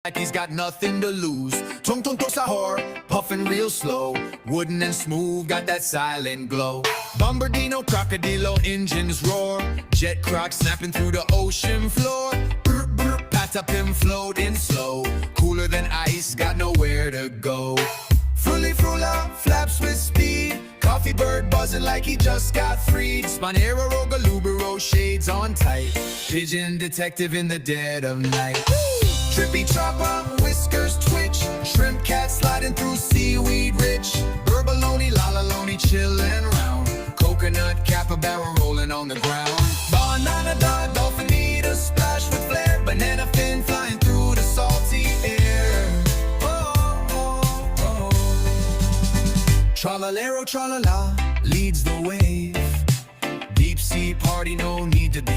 like he's got nothing to lose. Tung tung tung sahur, puffing real slow. Wooden and smooth, got that silent glow. Bombardino, crocodilo, engines roar. Jet croc snapping through the ocean floor. Brr, brr, patapim floating slow. Cooler than ice, got nowhere to go. Fruli frula, flaps with speed. Coffee bird buzzing like he just got freed. Spinera rogalubero, shades on tight. Pigeon detective in the dead of night. Trippy chopper, whiskers twitch. Shrimp cat sliding through seaweed rich. Burbaloni, lalaloni, chillin' round. Coconut capybara rolling on the ground. Banana dog, dolphin need a splash with flair. Banana fin flying through the salty air. Tralalero, tralala, leads the wave. Deep sea party, no need to be